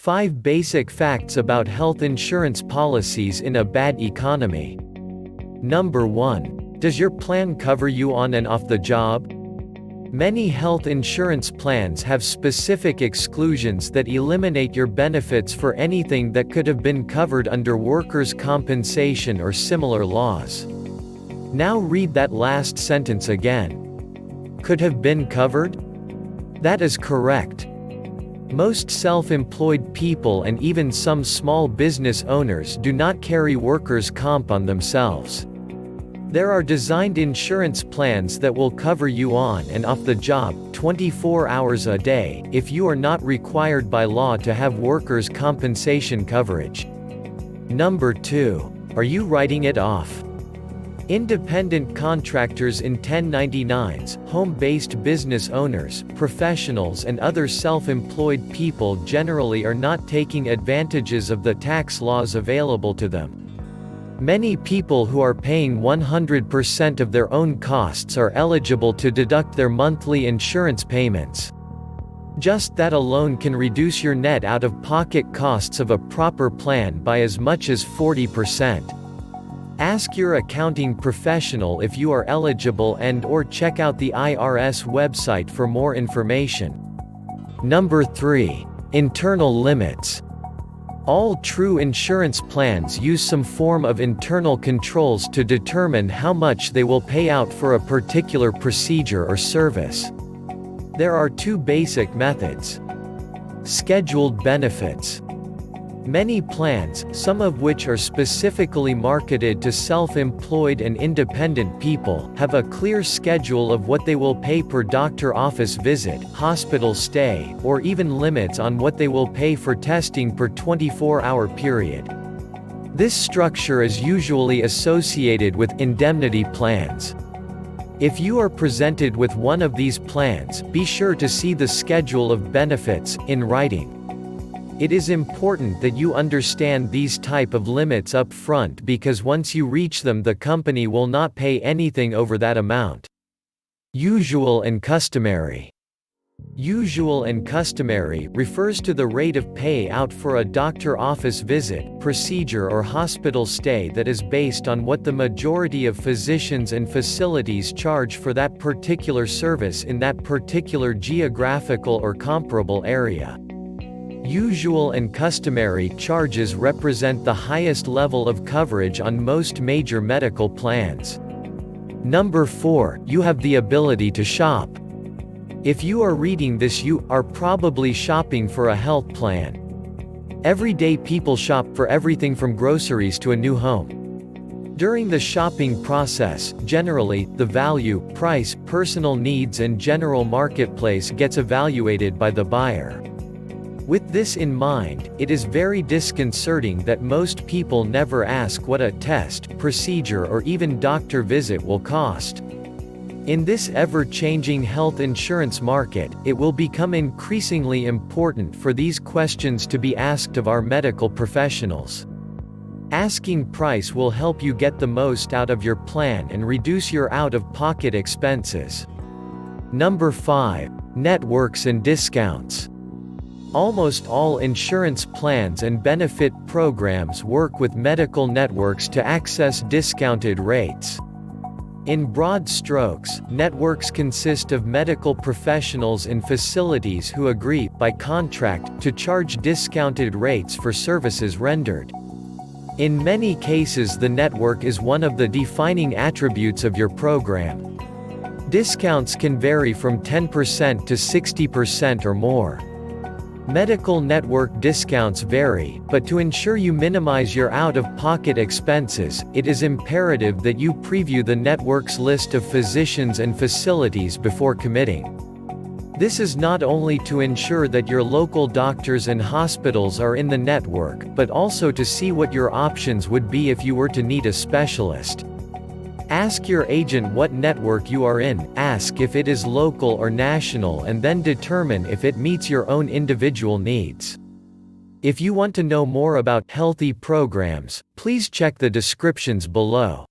5 Basic Facts About Health Insurance Policies in a Bad Economy. Number 1. Does your plan cover you on and off the job? Many health insurance plans have specific exclusions that eliminate your benefits for anything that could have been covered under workers' compensation or similar laws. Now read that last sentence again. Could have been covered? That is correct. Most self-employed people and even some small business owners do not carry workers' comp on themselves. There are designed insurance plans that will cover you on and off the job, 24 hours a day, if you are not required by law to have workers' compensation coverage. Number 2. Are you writing it off? Independent contractors in 1099s, home-based business owners, professionals and other self-employed people generally are not taking advantages of the tax laws available to them. Many people who are paying 100% of their own costs are eligible to deduct their monthly insurance payments. Just that alone can reduce your net out-of-pocket costs of a proper plan by as much as 40%. Ask your accounting professional if you are eligible and/or check out the IRS website for more information. Number 3. Internal limits. All true insurance plans use some form of internal controls to determine how much they will pay out for a particular procedure or service. There are 2 basic methods. Scheduled benefits. Many plans, some of which are specifically marketed to self-employed and independent people, have a clear schedule of what they will pay per doctor office visit, hospital stay, or even limits on what they will pay for testing per 24-hour period. This structure is usually associated with indemnity plans. If you are presented with one of these plans, be sure to see the schedule of benefits in writing. It is important that you understand these type of limits up front because once you reach them the company will not pay anything over that amount. Usual and customary. Usual and customary refers to the rate of payout for a doctor office visit, procedure or hospital stay that is based on what the majority of physicians and facilities charge for that particular service in that particular geographical or comparable area. Usual and customary charges represent the highest level of coverage on most major medical plans. Number 4. You have the ability to shop. If you are reading this, you are probably shopping for a health plan. Everyday people shop for everything from groceries to a new home. During the shopping process, generally, the value, price, personal needs and general marketplace gets evaluated by the buyer. With this in mind, it is very disconcerting that most people never ask what a test, procedure or even doctor visit will cost. In this ever-changing health insurance market, it will become increasingly important for these questions to be asked of our medical professionals. Asking price will help you get the most out of your plan and reduce your out-of-pocket expenses. Number 5. Networks and discounts. Almost all insurance plans and benefit programs work with medical networks to access discounted rates. In broad strokes, networks consist of medical professionals and facilities who agree, by contract, to charge discounted rates for services rendered. In many cases the network is one of the defining attributes of your program. Discounts can vary from 10% to 60% or more. Medical network discounts vary, but to ensure you minimize your out-of-pocket expenses, it is imperative that you preview the network's list of physicians and facilities before committing. This is not only to ensure that your local doctors and hospitals are in the network, but also to see what your options would be if you were to need a specialist. Ask your agent what network you are in, ask if it is local or national and then determine if it meets your own individual needs. If you want to know more about healthy programs, please check the descriptions below.